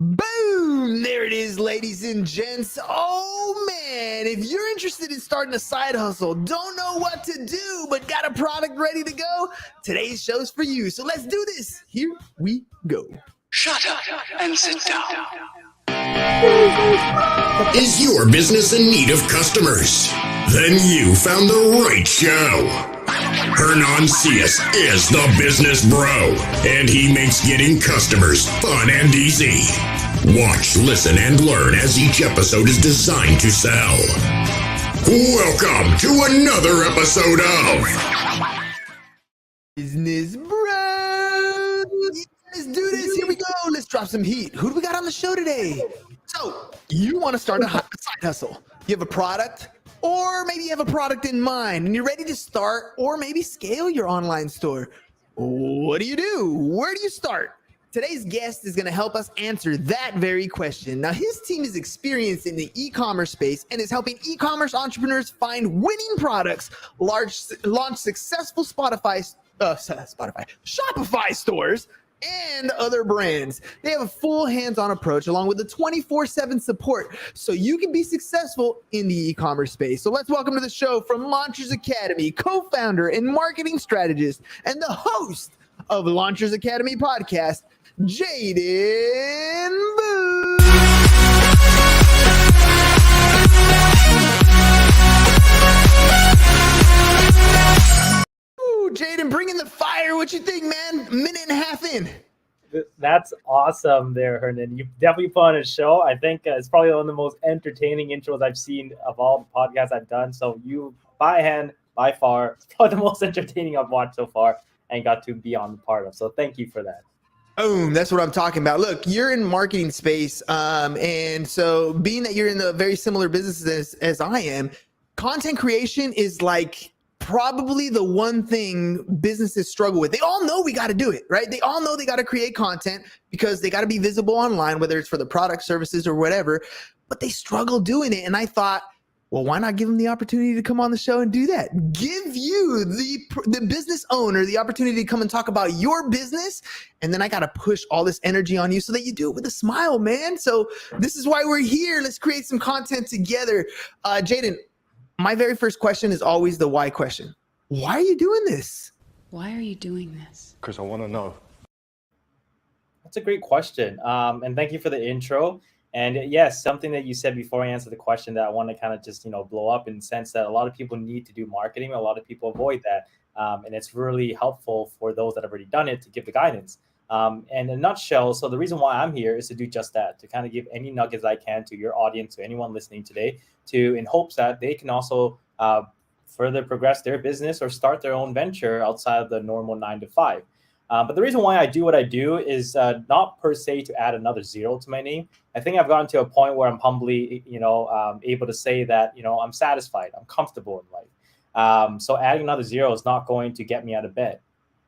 Boom! There it is, ladies and gents. Oh man, if you're interested in starting a side hustle, don't know what to do, but got a product ready to go, today's show's for you. So let's do this. Here we go. Shut up and sit down. Is your business in need of customers? Then you found the right show. Hernan Cias is the business bro, and he makes getting customers fun and easy. Watch, listen, and learn as each episode is designed to sell. Welcome to another episode of Business Bros. Let's do this. Here we go. Let's drop some heat. Who do we got on the show today? So, you want to start a side hustle. You have a product, or maybe you have a product in mind and you're ready to start or maybe scale your online store. What do you do? Where do you start? Today's guest is going to help us answer that very question. Now, his team is experienced in the e-commerce space and is helping e-commerce entrepreneurs find winning products, launch successful Shopify stores, and other brands. They have a full hands-on approach along with the 24/7 support so you can be successful in the e-commerce space. So let's welcome to the show from Launchers Academy, co-founder and marketing strategist, and the host of Launchers Academy podcast, Jaiden Vu. Jaiden, bring in the fire. What you think, man? A minute and a half in. That's awesome there, Hernan. You definitely put on a show. I think it's probably one of the most entertaining intros I've seen of all the podcasts I've done. So you, by far, it's probably the most entertaining I've watched so far and got to be on the part of. So thank you for that. Boom, that's what I'm talking about. Look, you're in marketing space. And so being that you're in a very similar business as I am, content creation is like probably the one thing businesses struggle with. They all know we got to do it, right? They all know they got to create content because they got to be visible online, whether it's for the product, services, or whatever, but they struggle doing it. And I thought, well, why not give them the opportunity to come on the show and do that? Give you, the business owner, the opportunity to come and talk about your business. And then I got to push all this energy on you so that you do it with a smile, man. So this is why we're here. Let's create some content together. Jaiden, my very first question is always the why question. Why are you doing this? Why are you doing this? Because I want to know. That's a great question. And thank you for the intro. And yes, something that you said before I answer the question that I want to kind of just, blow up in the sense that a lot of people need to do marketing. A lot of people avoid that. And it's really helpful for those that have already done it to give the guidance. And in a nutshell, so the reason why I'm here is to do just that, to kind of give any nuggets I can to your audience, to anyone listening today, in hopes that they can also further progress their business or start their own venture outside of the normal 9 to 5. But the reason why I do what I do is not per se to add another zero to my name. I think I've gotten to a point where I'm humbly, able to say that, I'm satisfied, I'm comfortable in life. So adding another zero is not going to get me out of bed.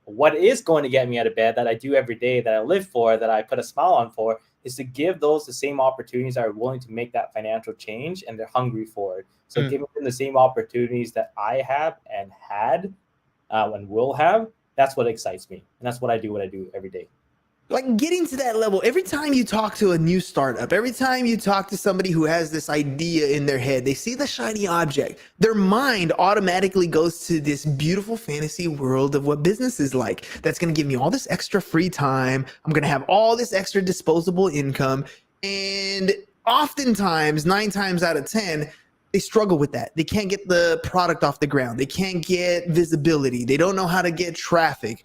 What is going to get me out of bed that I do every day, that I live for, that I put a smile on for, is to give those the same opportunities that are willing to make that financial change and they're hungry for it. So giving them the same opportunities that I have and had and will have, that's what excites me. And that's what I do every day. Like getting to that level, every time you talk to a new startup, every time you talk to somebody who has this idea in their head, they see the shiny object, their mind automatically goes to this beautiful fantasy world of what business is like. That's going to give me all this extra free time. I'm going to have all this extra disposable income. And oftentimes, 9 times out of 10, they struggle with that. They can't get the product off the ground. They can't get visibility. They don't know how to get traffic.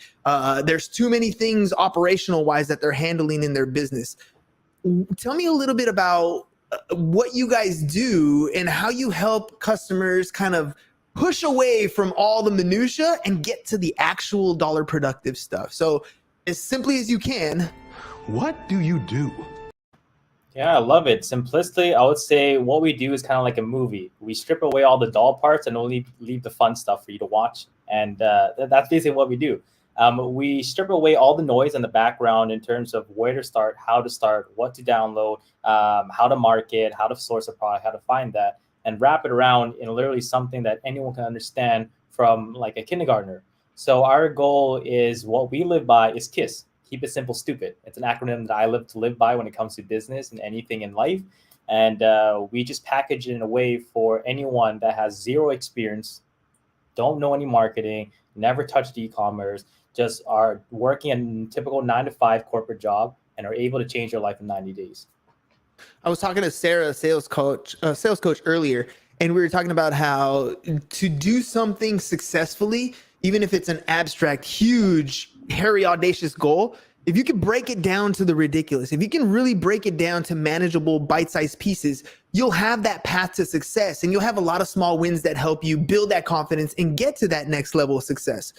There's too many things operational wise that they're handling in their business. Tell me a little bit about what you guys do and how you help customers kind of push away from all the minutia and get to the actual dollar productive stuff. So as simply as you can. What do you do? Yeah, I love it. Simplicity, I would say what we do is kind of like a movie. We strip away all the dull parts and only leave the fun stuff for you to watch. And that's basically what we do. We strip away all the noise in the background in terms of where to start, what to download, how to market, how to source a product, how to find that, and wrap it around in literally something that anyone can understand from like a kindergartner. So our goal is, what we live by is KISS. Keep it simple, stupid. It's an acronym that I live to live by when it comes to business and anything in life. And we just package it in a way for anyone that has zero experience, don't know any marketing, never touched e-commerce, just are working a typical 9 to 5 corporate job and are able to change their life in 90 days. I was talking to Sarah, sales coach earlier, and we were talking about how to do something successfully, even if it's an abstract, huge, hairy, audacious goal, if you can break it down to the ridiculous, if you can really break it down to manageable bite-sized pieces, you'll have that path to success, and you'll have a lot of small wins that help you build that confidence and get to that next level of success.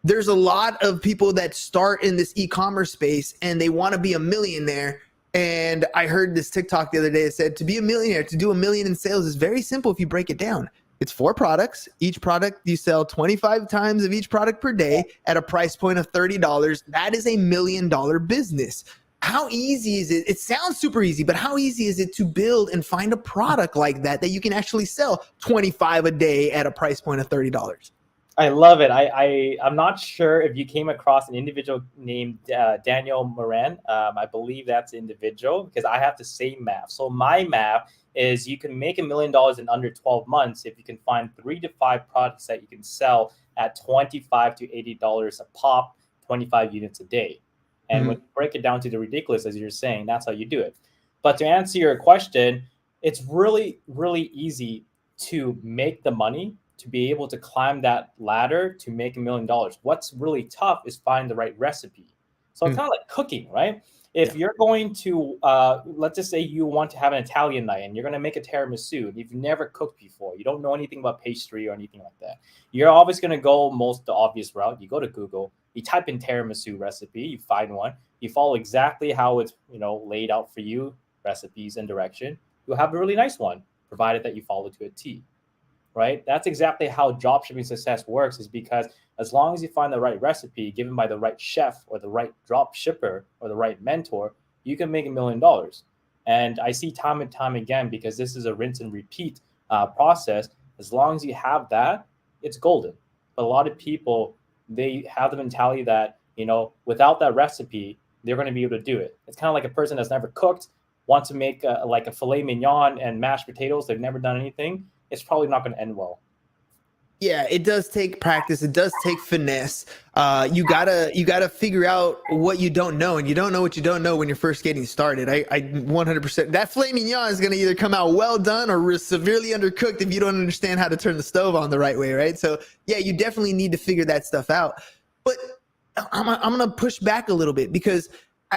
There's a lot of people that start in this e-commerce space and they want to be a millionaire. And I heard this TikTok the other day that said to be a millionaire, to do $1 million in sales is very simple if you break it down. It's 4 products. Each product, you sell 25 times of each product per day at a price point of $30. That is $1 million business. How easy is it? It sounds super easy, but how easy is it to build and find a product like that you can actually sell 25 a day at a price point of $30? I love it. I'm not sure if you came across an individual named Daniel Moran. I believe that's the individual because I have the same math. So my math is you can make $1 million in under 12 months if you can find 3 to 5 products that you can sell at $25 to $80 a pop, 25 units a day. And when you break it down to the ridiculous, as you're saying, that's how you do it. But to answer your question, it's really, really easy to make the money, to be able to climb that ladder to make $1 million. What's really tough is find the right recipe. So it's kind of like cooking, right? If you're going to, let's just say you want to have an Italian night and you're going to make a tiramisu, and you've never cooked before, you don't know anything about pastry or anything like that. You're always going to go the obvious route. You go to Google, you type in tiramisu recipe, you find one, you follow exactly how it's laid out for you, recipes and direction. You'll have a really nice one, provided that you follow to a T. Right? That's exactly how dropshipping success works, is because as long as you find the right recipe given by the right chef or the right drop shipper or the right mentor, you can make $1 million. And I see time and time again, because this is a rinse and repeat process. As long as you have that, it's golden. But a lot of people, they have the mentality that, without that recipe, they're going to be able to do it. It's kind of like a person that's never cooked, wants to make like a filet mignon and mashed potatoes. They've never done anything. It's probably not going to end well. Yeah, it does take practice. It does take finesse. You gotta figure out what you don't know, and you don't know what you don't know when you're first getting started. I 100%. That filet mignon is gonna either come out well done or severely undercooked if you don't understand how to turn the stove on the right way, right? So yeah, you definitely need to figure that stuff out. But I'm gonna push back a little bit, because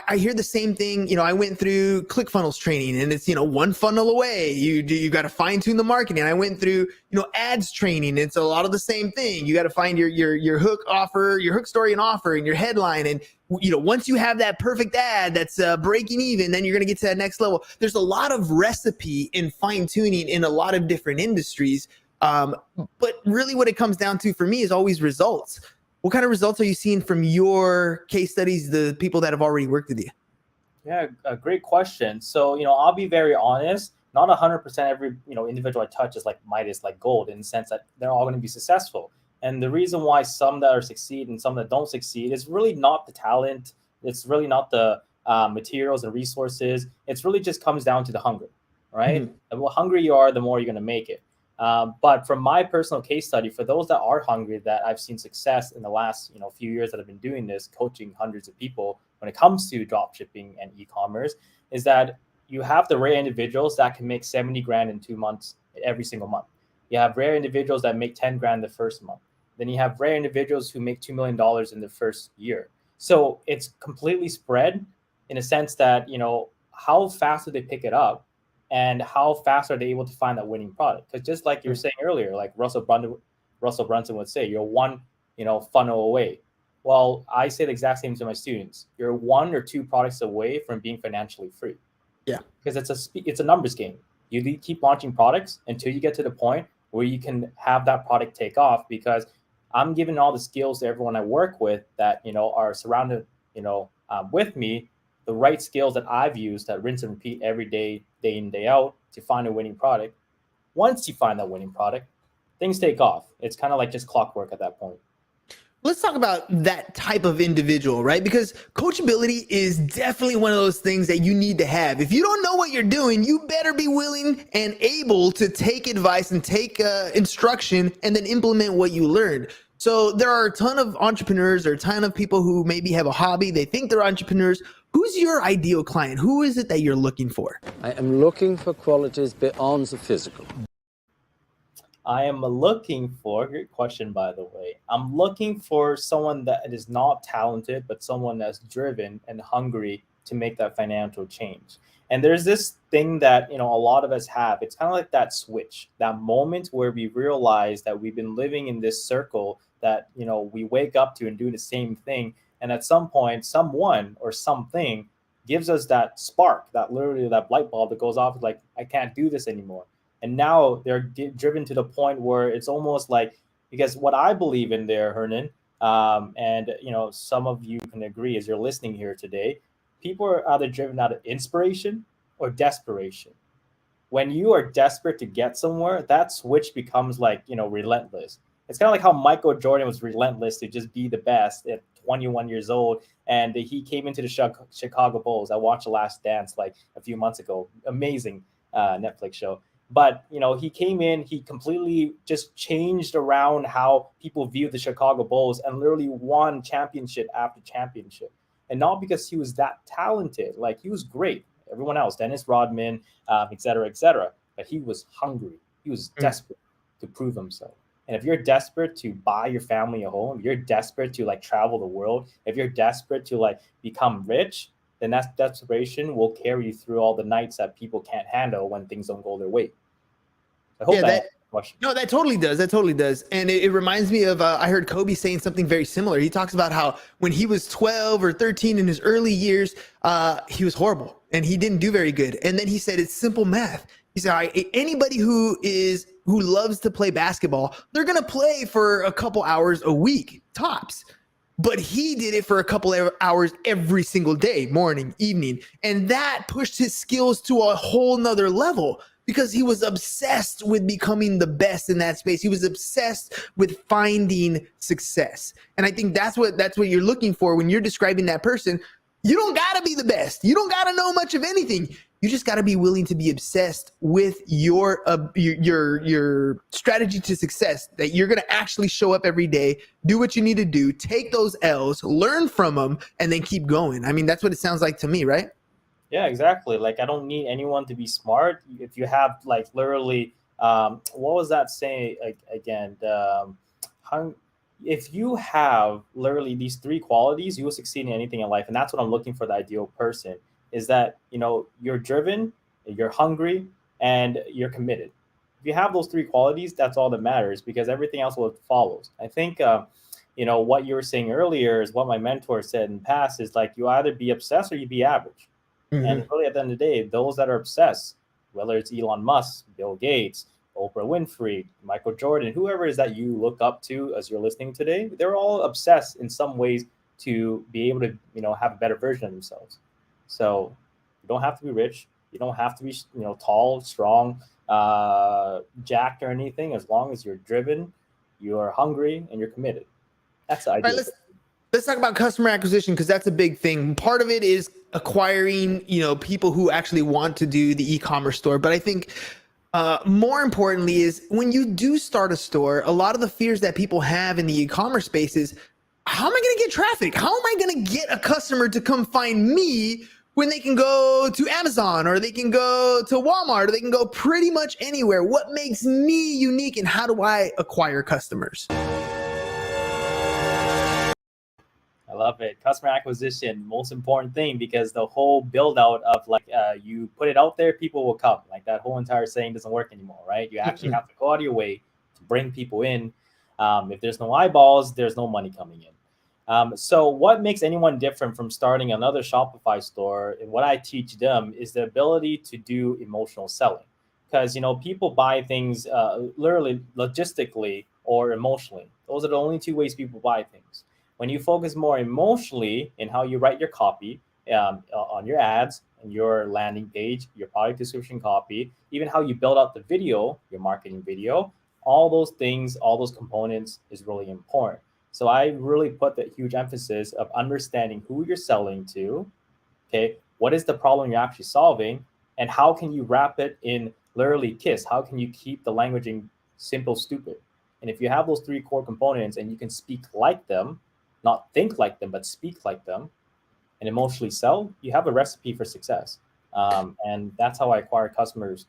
I hear the same thing. I went through ClickFunnels training, and it's, one funnel away. You got to fine tune the marketing. I went through, ads training. It's a lot of the same thing. You got to find your hook offer, your hook story and offer, and your headline. And, once you have that perfect ad that's breaking even, then you're going to get to that next level. There's a lot of recipe and fine tuning in a lot of different industries. But really what it comes down to for me is always results. What kind of results are you seeing from your case studies, the people that have already worked with you? Yeah, a great question. So, I'll be very honest. Not 100% every, individual I touch is like Midas, like gold, in the sense that they're all going to be successful. And the reason why some that are succeed and some that don't succeed is really not the talent. It's really not the materials and resources. It's really just comes down to the hunger, right? The more hungry you are, the more you're going to make it. But from my personal case study, for those that are hungry, that I've seen success in the last few years that I've been doing this, coaching hundreds of people when it comes to drop shipping and e-commerce, is that you have the rare individuals that can make 70 grand in 2 months every single month. You have rare individuals that make 10 grand the first month. Then you have rare individuals who make $2 million in the first year. So it's completely spread in a sense that, how fast do they pick it up? And how fast are they able to find that winning product? Because just like you were saying earlier, like Russell Brunson would say, you're one, funnel away. Well, I say the exact same to my students. You're 1 or 2 products away from being financially free. Yeah, because it's a numbers game. You keep launching products until you get to the point where you can have that product take off. Because I'm giving all the skills to everyone I work with that are surrounded with me, the right skills that I've used that rinse and repeat every day, day in, day out, to find a winning product. Once you find that winning product, things take off. It's kind of like just clockwork at that point. Let's talk about that type of individual, right? Because coachability is definitely one of those things that you need to have. If you don't know what you're doing, you better be willing and able to take advice and take instruction and then implement what you learned. So there are a ton of entrepreneurs or a ton of people who maybe have a hobby. They think they're entrepreneurs. Who's your ideal client? Who is it that you're looking for? I am looking for qualities beyond the physical. I am looking for, great question, by the way. I'm looking for someone that is not talented, but someone that's driven and hungry to make that financial change. And there's this thing that, a lot of us have. It's kind of like that switch, that moment where we realize that we've been living in this circle that, we wake up to and do the same thing. And at some point, someone or something gives us that spark, that literally that light bulb that goes off like, I can't do this anymore. And now they're driven to the point where it's almost like, because what I believe in there, Hernan, and some of you can agree as you're listening here today, people are either driven out of inspiration or desperation. When you are desperate to get somewhere, that switch becomes like, relentless. It's kind of like how Michael Jordan was relentless to just be the best at 21 years old. And he came into the Chicago Bulls. I watched The Last Dance like a few months ago. Amazing Netflix show. But, he came in, he completely just changed around how people viewed the Chicago Bulls and literally won championship after championship. And not because he was that talented, like he was great. Everyone else, Dennis Rodman, et cetera, but he was hungry. He was desperate to prove himself. And if you're desperate to buy your family a home, if you're desperate to like travel the world, if you're desperate to like become rich, then that desperation will carry you through all the nights that people can't handle when things don't go their way. I hope that question. No, that totally does. That totally does. And it reminds me of, I heard Kobe saying something very similar. He talks about how when he was 12 or 13 in his early years, he was horrible and he didn't do very good. And then he said, it's simple math. He said, all right, anybody who loves to play basketball, they're going to play for a couple hours a week, tops. But he did it for a couple of hours every single day, morning, evening. And that pushed his skills to a whole nother level because he was obsessed with becoming the best in that space. He was obsessed with finding success. And I think that's what you're looking for when you're describing that person. You don't got to be the best. You don't got to know much of anything. You just got to be willing to be obsessed with your strategy to success, that you're going to actually show up every day, do what you need to do, take those L's, learn from them, and then keep going. I mean, that's what it sounds like to me, right? Yeah, exactly. Like, I don't need anyone to be smart. If you have like literally, what was that saying again? If you have literally these three qualities, you will succeed in anything in life. And that's what I'm looking for, the ideal person, is that, you're driven, you're hungry, and you're committed. If you have those three qualities, that's all that matters, because everything else will follows. I think, what you were saying earlier is what my mentor said in the past is like, you either be obsessed or you be average. Mm-hmm. And really at the end of the day, those that are obsessed, whether it's Elon Musk, Bill Gates, Oprah Winfrey, Michael Jordan, whoever it is that you look up to as you're listening today, they're all obsessed in some ways to be able to, have a better version of themselves. So you don't have to be rich. You don't have to be, tall, strong, jacked or anything. As long as you're driven, you're hungry, and you're committed. That's the idea. Right, let's talk about customer acquisition, because that's a big thing. Part of it is acquiring, people who actually want to do the e-commerce store. But I think more importantly is when you do start a store, a lot of the fears that people have in the e-commerce space is, how am I going to get traffic? How am I going to get a customer to come find me when they can go to Amazon, or they can go to Walmart, or they can go pretty much anywhere? What makes me unique, and how do I acquire customers? I love it. Customer acquisition, most important thing, because the whole build out of like, you put it out there, people will come. Like, that whole entire saying doesn't work anymore, right? You actually have to go out of your way to bring people in. If there's no eyeballs, there's no money coming in. So what makes anyone different from starting another Shopify store, and what I teach them, is the ability to do emotional selling. Because, people buy things literally logistically or emotionally. Those are the only two ways people buy things. When you focus more emotionally in how you write your copy on your ads and your landing page, your product description copy, even how you build out the video, your marketing video, all those things, all those components is really important. So I really put the huge emphasis of understanding who you're selling to, okay, what is the problem you're actually solving, and how can you wrap it in literally KISS? How can you keep the languaging simple, stupid? And if you have those three core components and you can speak like them, not think like them, but speak like them, and emotionally sell, you have a recipe for success. And that's how I acquire customers.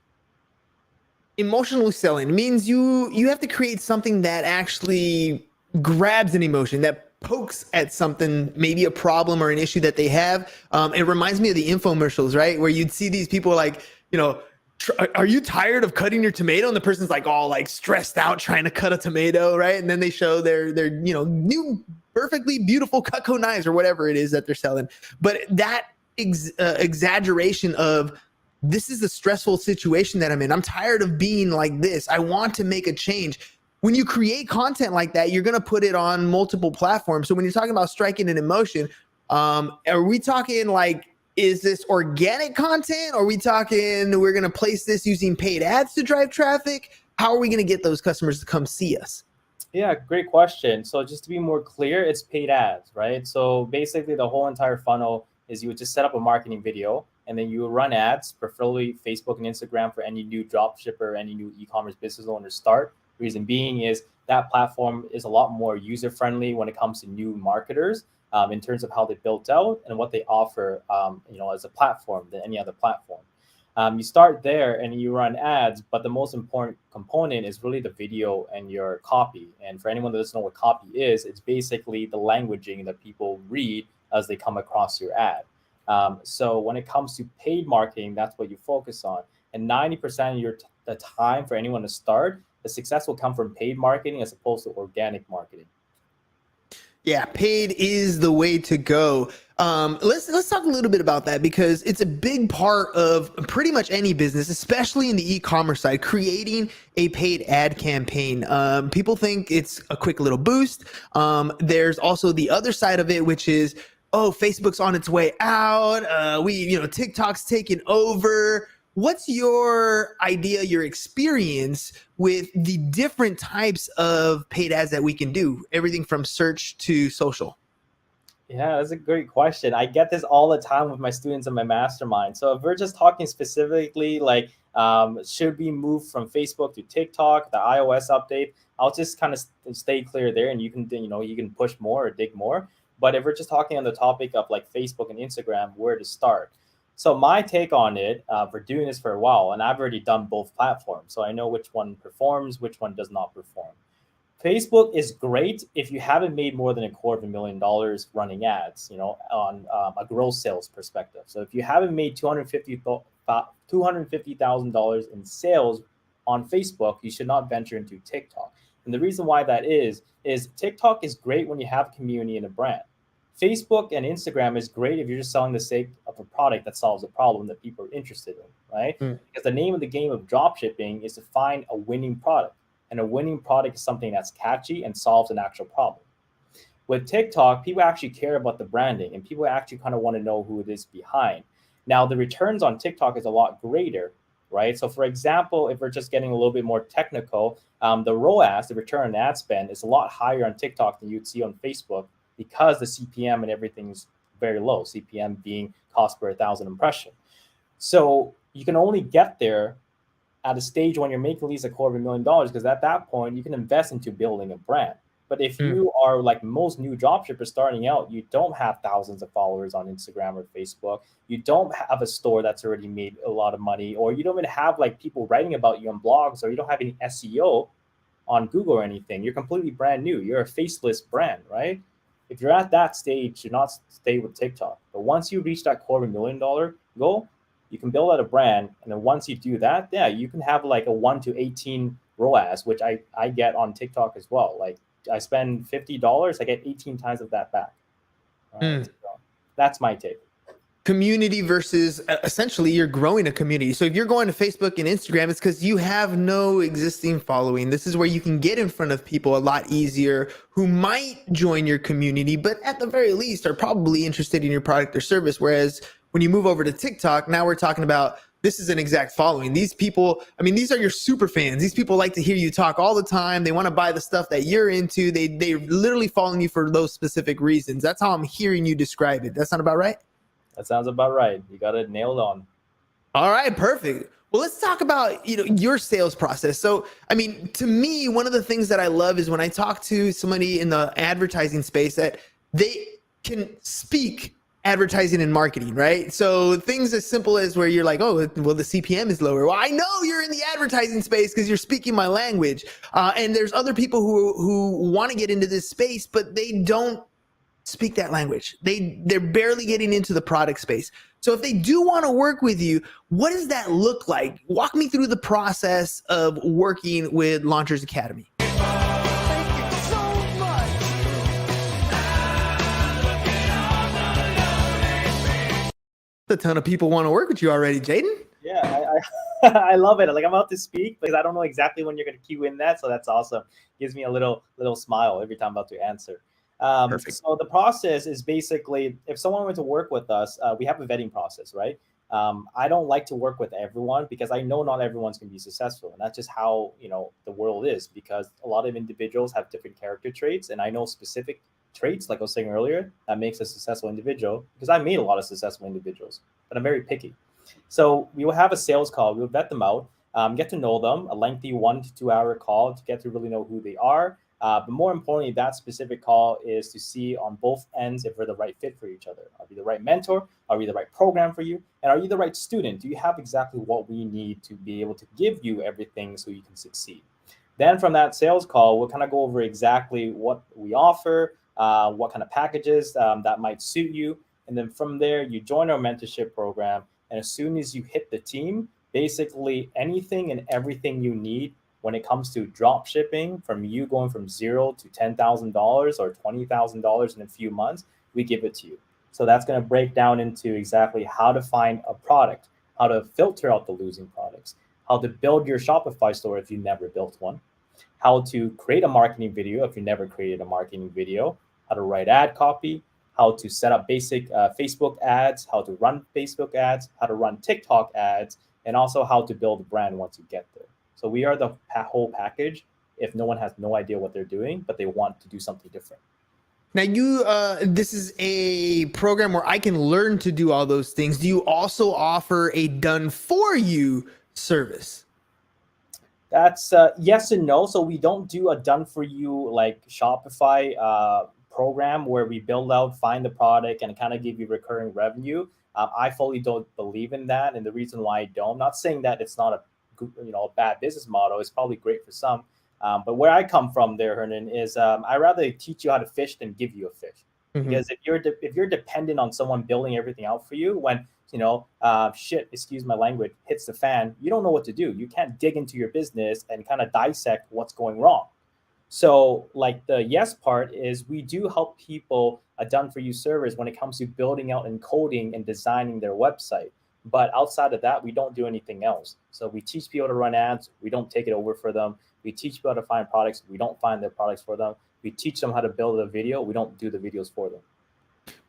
Emotionally selling means you have to create something that actually grabs an emotion, that pokes at something, maybe a problem or an issue that they have. It reminds me of the infomercials, right? Where you'd see these people like, are you tired of cutting your tomato? And the person's like all like stressed out trying to cut a tomato, right? And then they show their new perfectly beautiful Cutco knives or whatever it is that they're selling. But that exaggeration of, this is a stressful situation that I'm in. I'm tired of being like this. I want to make a change. When you create content like that, you're going to put it on multiple platforms. So when you're talking about striking an emotion, are we talking like, is this organic content? Or are we talking we're going to place this using paid ads to drive traffic? How are we going to get those customers to come see us? Yeah, great question. So just to be more clear, it's paid ads, right? So basically the whole entire funnel is you would just set up a marketing video and then you run ads, preferably Facebook and Instagram for any new dropshipper, any new e-commerce business owner start. Reason being is that platform is a lot more user-friendly when it comes to new marketers in terms of how they built out and what they offer, as a platform than any other platform. You start there and you run ads, but the most important component is really the video and your copy. And for anyone that doesn't know what copy is, it's basically the languaging that people read as they come across your ad. So when it comes to paid marketing, that's what you focus on. And 90% of the time for anyone to start, the success will come from paid marketing as opposed to organic marketing. Yeah, paid is the way to go. Let's talk a little bit about that, because it's a big part of pretty much any business, especially in the e-commerce side, creating a paid ad campaign. People think it's a quick little boost. There's also the other side of it, which is, oh, Facebook's on its way out. TikTok's taken over. What's your idea, your experience with the different types of paid ads that we can do? Everything from search to social. Yeah, that's a great question. I get this all the time with my students in my mastermind. So if we're just talking specifically like should we move from Facebook to TikTok, the iOS update, I'll just kind of stay clear there, and you can push more or dig more. But if we're just talking on the topic of like Facebook and Instagram, where to start? So my take on it, we're doing this for a while, and I've already done both platforms. So I know which one performs, which one does not perform. Facebook is great if you haven't made more than $250,000 running ads, on a gross sales perspective. So if you haven't made $250,000 in sales on Facebook, you should not venture into TikTok. And the reason why that is TikTok is great when you have a community and a brand. Facebook and Instagram is great if you're just selling the sake of a product that solves a problem that people are interested in, right? Because the name of the game of drop shipping is to find a winning product. And a winning product is something that's catchy and solves an actual problem. With TikTok, people actually care about the branding, and people actually kind of want to know who it is behind. Now, the returns on TikTok is a lot greater, right? So for example, if we're just getting a little bit more technical, the ROAS, the return on ad spend, is a lot higher on TikTok than you'd see on Facebook, because the CPM and everything is very low, CPM being cost per 1,000 impression. So you can only get there at a stage when you're making at least $250,000, because at that point you can invest into building a brand. But if you are like most new dropshippers starting out, you don't have thousands of followers on Instagram or Facebook. You don't have a store that's already made a lot of money, or you don't even have like people writing about you on blogs, or you don't have any SEO on Google or anything. You're completely brand new. You're a faceless brand, right? If you're at that stage, do not stay with TikTok. But once you reach that $250,000 goal, you can build out a brand. And then once you do that, yeah, you can have like a 1 to 18 ROAS, which I get on TikTok as well. Like I spend $50, I get 18 times of that back. Right? So that's my take. Community versus essentially you're growing a community. So if you're going to Facebook and Instagram, it's because you have no existing following. This is where you can get in front of people a lot easier who might join your community, but at the very least are probably interested in your product or service. Whereas when you move over to TikTok, now we're talking about this is an exact following. These people, I mean, these are your super fans. These people like to hear you talk all the time. They want to buy the stuff that you're into. They're literally following you for those specific reasons. That's how I'm hearing you describe it. That sound about right? That sounds about right. You got it nailed on. All right, perfect. Well, let's talk about, your sales process. So, I mean, to me, one of the things that I love is when I talk to somebody in the advertising space that they can speak advertising and marketing, right? So things as simple as where you're like, oh, well, the CPM is lower. Well, I know you're in the advertising space because you're speaking my language. And there's other people who want to get into this space, but they don't speak that language. They're barely getting into the product space. So if they do want to work with you, what does that look like? Walk me through the process of working with Launchers Academy. Thank you so much. A ton of people want to work with you already, Jaiden. Yeah, I love it. Like, I'm about to speak because I don't know exactly when you're going to cue in that. So that's awesome. Gives me a little smile every time I'm about to answer. Perfect. So the process is basically, if someone were to work with us, we have a vetting process, right? I don't like to work with everyone because I know not everyone's going to be successful. And that's just how, the world is, because a lot of individuals have different character traits. And I know specific traits, like I was saying earlier, that makes a successful individual, because I meet a lot of successful individuals, but I'm very picky. So we will have a sales call. We'll vet them out, get to know them, a lengthy 1 to 2 hour call to get to really know who they are. But more importantly, that specific call is to see on both ends if we're the right fit for each other. Are we the right mentor? Are we the right program for you? And are you the right student? Do you have exactly what we need to be able to give you everything so you can succeed? Then from that sales call, we'll kind of go over exactly what we offer, what kind of packages that might suit you. And then from there, you join our mentorship program. And as soon as you hit the team, basically anything and everything you need when it comes to drop shipping, from you going from $0 to $10,000 or $20,000 in a few months, we give it to you. So that's going to break down into exactly how to find a product, how to filter out the losing products, how to build your Shopify store if you never built one, how to create a marketing video if you never created a marketing video, how to write ad copy, how to set up basic Facebook ads, how to run Facebook ads, how to run TikTok ads, and also how to build a brand once you get there. So we are the whole package if no one has no idea what they're doing, but they want to do something different. Now this is a program where I can learn to do all those things. Do you also offer a done for you service? That's yes and no. So we don't do a done for you like Shopify program where we build out, find the product, and kind of give you recurring revenue. I fully don't believe in that, and the reason why I don't, I'm not saying that it's not a bad business model. It's probably great for some, but where I come from there, Hernan, is I rather teach you how to fish than give you a fish. Because if you're dependent on someone building everything out for you, when shit, excuse my language, hits the fan, you don't know what to do. You can't dig into your business and kind of dissect what's going wrong. So like the yes part is we do help people a done for you service when it comes to building out and coding and designing their website. But outside of that, we don't do anything else. So we teach people to run ads. We don't take it over for them. We teach people how to find products. We don't find their products for them. We teach them how to build a video. We don't do the videos for them.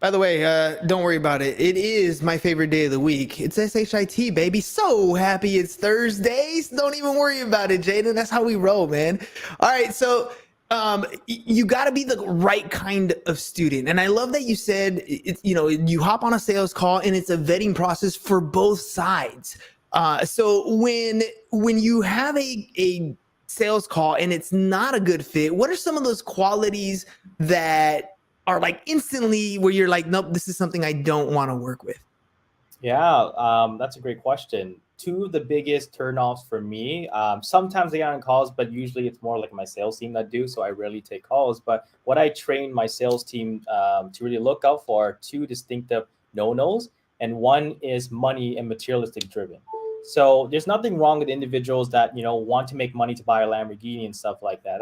By the way, don't worry about it. It is my favorite day of the week. It's SHIT, baby. So happy it's Thursdays. Don't even worry about it, Jaiden. That's how we roll, man. All right, so you got to be the right kind of student. And I love that you said, you hop on a sales call and it's a vetting process for both sides. So when you have a sales call and it's not a good fit, what are some of those qualities that are like instantly where you're like, nope, this is something I don't want to work with? Yeah, that's a great question. Two of the biggest turnoffs for me, sometimes they get on calls, but usually it's more like my sales team that do, so I rarely take calls. But what I train my sales team to really look out for are two distinctive no-nos, and one is money and materialistic driven. So there's nothing wrong with individuals that want to make money to buy a Lamborghini and stuff like that.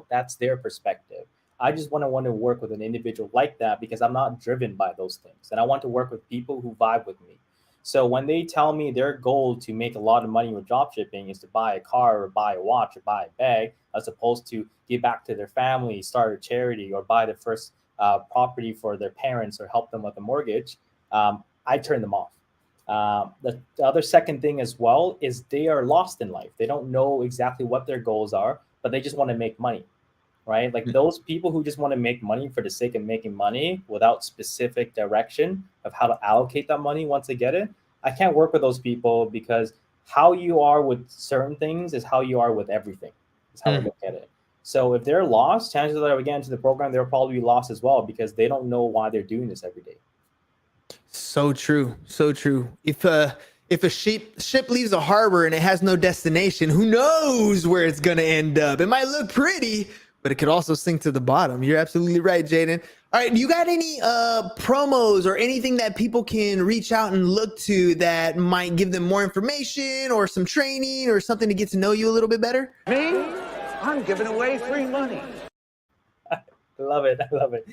That's their perspective. I just want to work with an individual like that because I'm not driven by those things, and I want to work with people who vibe with me. So when they tell me their goal to make a lot of money with drop shipping is to buy a car or buy a watch or buy a bag, as opposed to give back to their family, start a charity, or buy their first property for their parents or help them with a mortgage, I turn them off. The other second thing as well is they are lost in life. They don't know exactly what their goals are, but they just want to make money, right? Like those people who just want to make money for the sake of making money without specific direction of how to allocate that money once they get it. I can't work with those people because how you are with certain things is how you are with everything. Is how I look at it. So if they're lost, chances are, again, to the program, they'll probably be lost as well because they don't know why they're doing this every day. So true. So true. If a ship leaves a harbor and it has no destination, who knows where it's going to end up? It might look pretty, but it could also sink to the bottom. You're absolutely right, Jaiden. All right. Do you got any promos or anything that people can reach out and look to that might give them more information or some training or something to get to know you a little bit better? Me? I'm giving away free money. I love it. I love it.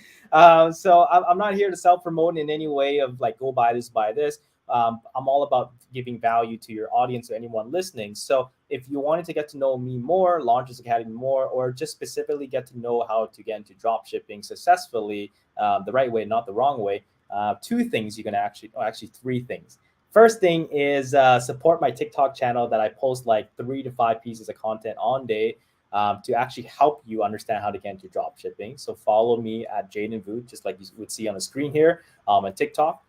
So I'm not here to self-promote in any way of like, go buy this, buy this. I'm all about giving value to your audience or anyone listening. So if you wanted to get to know me more, Launches Academy more, or just specifically get to know how to get into drop shipping successfully, the right way, not the wrong way, two things you can actually three things. First thing is support my TikTok channel that I post like 3 to 5 pieces of content on day. To actually help you understand how to get into drop shipping. So follow me at Jaiden Vu, just like you would see on the screen here on TikTok.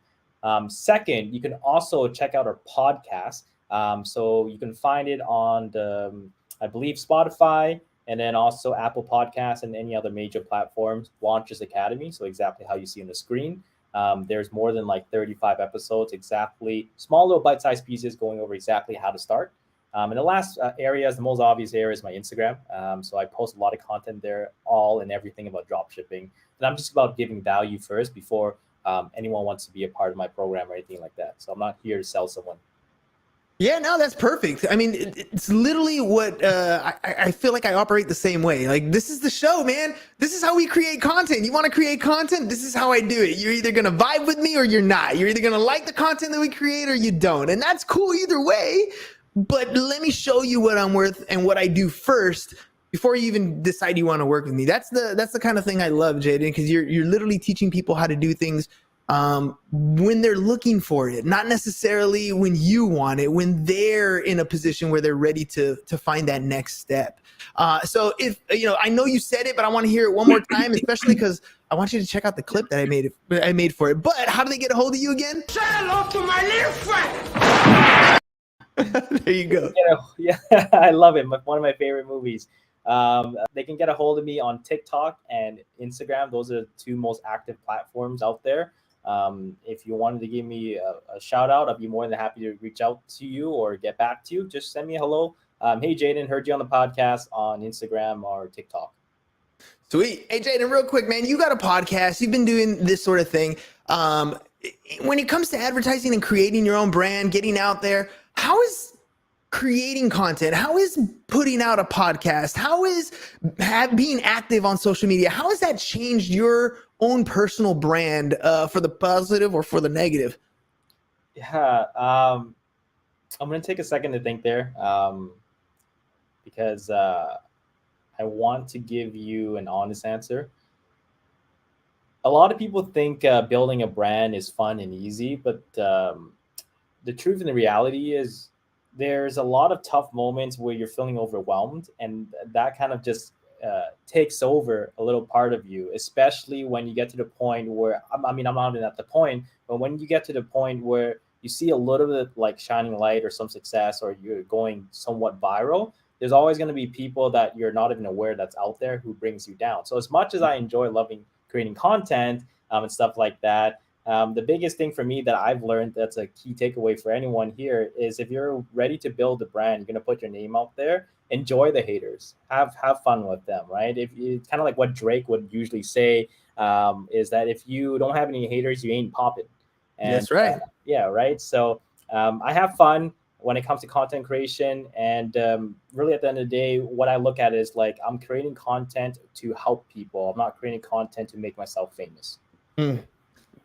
Second, you can also check out our podcast. So you can find it on I believe Spotify, and then also Apple Podcasts and any other major platforms, Launches Academy. So exactly how you see on the screen. There's more than like 35 episodes, exactly small little bite-sized pieces going over exactly how to start. And the last area, the most obvious area, is my Instagram. So I post a lot of content there, all and everything about drop shipping. And I'm just about giving value first before anyone wants to be a part of my program or anything like that. So I'm not here to sell someone. Yeah, no, that's perfect. I mean, it's literally what I feel like I operate the same way. Like, this is the show, man. This is how we create content. You want to create content? This is how I do it. You're either going to vibe with me or you're not. You're either going to like the content that we create or you don't. And that's cool either way. But let me show you what I'm worth and what I do first before you even decide you want to work with me. That's the kind of thing I love, Jaiden, because you're literally teaching people how to do things when they're looking for it, not necessarily when you want it, when they're in a position where they're ready to find that next step. So if, I know you said it, but I want to hear it one more time, especially because I want you to check out the clip that I made for it. But how do they get a hold of you again? Say hello to my little friend. There you go. Yeah, I love it. One of my favorite movies. They can get a hold of me on TikTok and Instagram. Those are the two most active platforms out there. If you wanted to give me a shout out, I'd be more than happy to reach out to you or get back to you. Just send me a hello. Hey, Jaiden, heard you on the podcast on Instagram or TikTok. Sweet. Hey, Jaiden, real quick, man, you got a podcast. You've been doing this sort of thing. When it comes to advertising and creating your own brand, getting out there, how is creating content? How is putting out a podcast? How is being active on social media? How has that changed your own personal brand for the positive or for the negative? Yeah, I'm going to take a second to think there because I want to give you an honest answer. A lot of people think building a brand is fun and easy, but the truth and the reality is there's a lot of tough moments where you're feeling overwhelmed, and that kind of just takes over a little part of you, especially when you get to the point where, I'm not even at the point, but when you get to the point where you see a little bit like shining light or some success, or you're going somewhat viral, there's always going to be people that you're not even aware that's out there who brings you down. So as much as I enjoy loving creating content and stuff like that, the biggest thing for me that I've learned that's a key takeaway for anyone here is if you're ready to build a brand, you're going to put your name out there, enjoy the haters, have fun with them, right? If you kind of like what Drake would usually say is that if you don't have any haters, you ain't popping. And, that's right. Yeah, right. So I have fun when it comes to content creation, and really at the end of the day, what I look at is like I'm creating content to help people. I'm not creating content to make myself famous.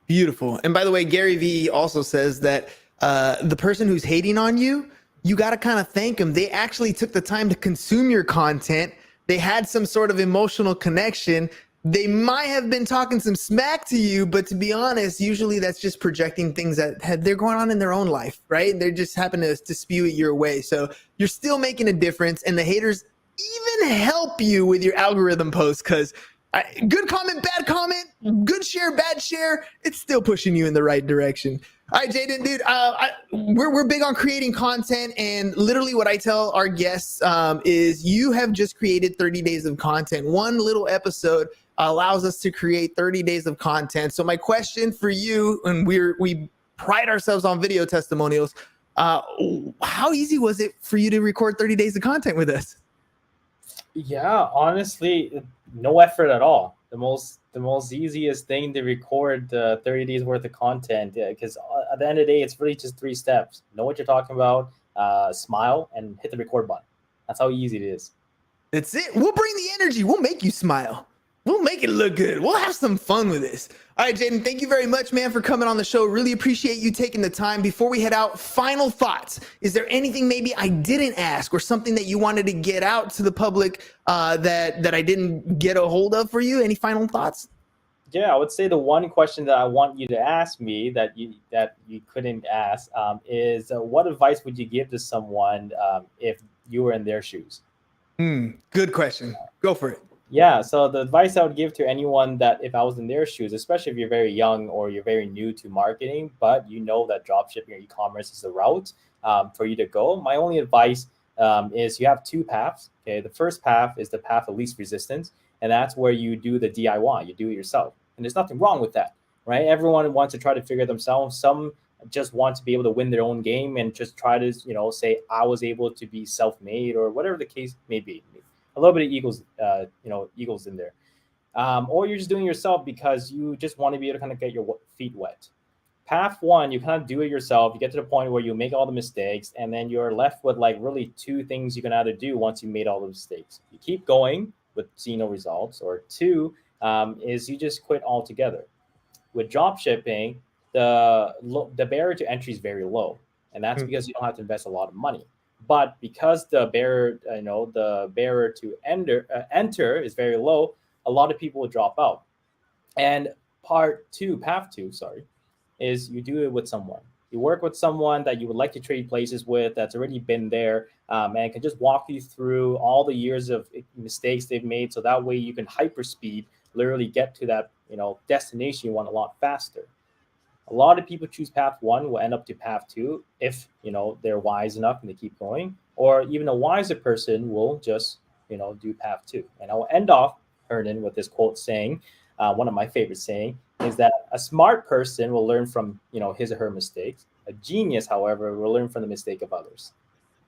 Beautiful. And by the way, Gary Vee also says that the person who's hating on you, you got to kind of thank them. They actually took the time to consume your content. They had some sort of emotional connection. they might have been talking some smack to you, but to be honest, usually that's just projecting things that they're going on in their own life, right? They're just happen to spew it your way. So you're still making a difference, and the haters even help you with your algorithm posts because good comment, bad comment, good share, bad share, it's still pushing you in the right direction. All right, Jaiden, dude, we're big on creating content, and literally what I tell our guests is you have just created 30 days of content. One little episode allows us to create 30 days of content. So my question for you, and we pride ourselves on video testimonials, how easy was it for you to record 30 days of content with us? Yeah, honestly, no effort at all. The most easiest thing to record 30 days worth of content, because at the end of the day, it's really just 3 steps. Know what you're talking about, smile, and hit the record button. That's how easy it is. That's it. We'll bring the energy. We'll make you smile. We'll make it look good. We'll have some fun with this. All right, Jaiden, thank you very much, man, for coming on the show. Really appreciate you taking the time. Before we head out, final thoughts. Is there anything maybe I didn't ask or something that you wanted to get out to the public that I didn't get a hold of for you? Any final thoughts? Yeah, I would say the one question that I want you to ask me that you couldn't ask is what advice would you give to someone if you were in their shoes? Good question. Go for it. Yeah, so the advice I would give to anyone that if I was in their shoes, especially if you're very young or you're very new to marketing, but you know that dropshipping or e-commerce is the route for you to go, my only advice is you have 2 paths. Okay, the first path is the path of least resistance, and that's where you do the DIY, you do it yourself. And there's nothing wrong with that, right? Everyone wants to try to figure themselves. Some just want to be able to win their own game and just try to, say I was able to be self-made or whatever the case may be. A little bit of egos in there. Or you're just doing it yourself because you just want to be able to kind of get your feet wet. Path 1, you kind of do it yourself. You get to the point where you make all the mistakes, and then you're left with like really 2 things you can either do once you made all the mistakes. You keep going with seeing no results, or 2 is you just quit altogether. With drop shipping, the barrier to entry is very low, and that's because you don't have to invest a lot of money. But because the barrier to enter is very low, a lot of people will drop out. And path 2, is you do it with someone. You work with someone that you would like to trade places with that's already been there and can just walk you through all the years of mistakes they've made. So that way you can hyperspeed, literally get to that destination you want a lot faster. A lot of people choose path 1 will end up to path 2 if they're wise enough and they keep going, or even a wiser person will just do path 2. And I will end off, Hernan, with this quote saying, one of my favorite saying is that a smart person will learn from his or her mistakes. A genius, however, will learn from the mistake of others.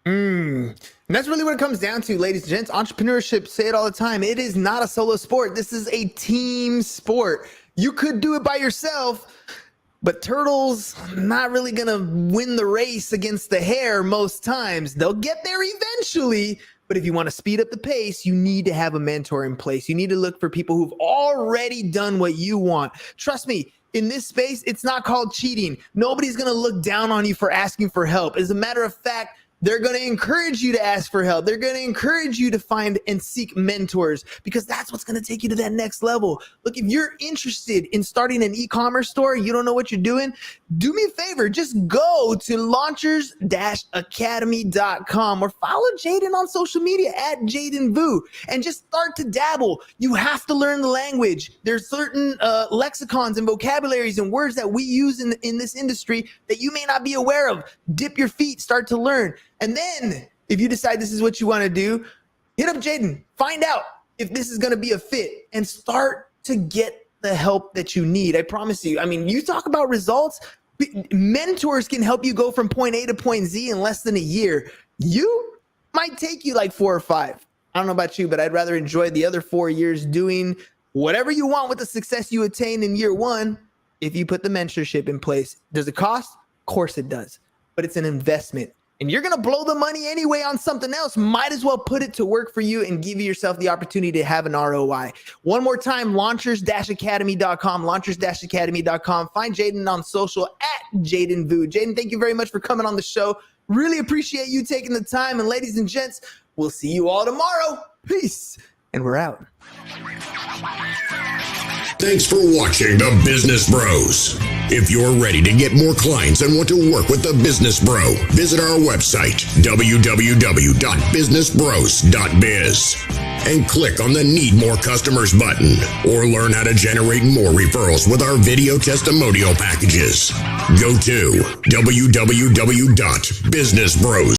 And that's really what it comes down to, ladies and gents. Entrepreneurship, say it all the time. It is not a solo sport. This is a team sport. You could do it by yourself, but turtles not really going to win the race against the hare most times. They'll get there eventually, but if you want to speed up the pace, you need to have a mentor in place. You need to look for people who've already done what you want. Trust me, in this space, it's not called cheating. Nobody's going to look down on you for asking for help. As a matter of fact, they're going to encourage you to ask for help. They're going to encourage you to find and seek mentors because that's what's going to take you to that next level. Look, if you're interested in starting an e-commerce store, you don't know what you're doing, do me a favor. Just go to launchers-academy.com or follow Jaiden on social media at Jaiden Vu and just start to dabble. You have to learn the language. There's certain lexicons and vocabularies and words that we use in this industry that you may not be aware of. Dip your feet, start to learn. And then if you decide this is what you want to do, hit up Jaiden, find out if this is going to be a fit and start to get the help that you need. I promise you. I mean, you talk about results. Mentors can help you go from point A to point Z in less than a year. You might take you like 4 or 5. I don't know about you, but I'd rather enjoy the other 4 years doing whatever you want with the success you attain in year 1 if you put the mentorship in place. Does it cost? Of course it does, but it's an investment. And you're going to blow the money anyway on something else. Might as well put it to work for you and give yourself the opportunity to have an ROI. One more time, launchers-academy.com, launchers-academy.com. Find Jaiden on social at Jaiden Vu. Jaiden, thank you very much for coming on the show. Really appreciate you taking the time. And ladies and gents, we'll see you all tomorrow. Peace. And we're out. Thanks for watching The Business Bros. If you're ready to get more clients and want to work with The Business Bro, visit our website, www.businessbros.biz, and click on the Need More Customers button, or learn how to generate more referrals with our video testimonial packages. Go to www.businessbros.biz.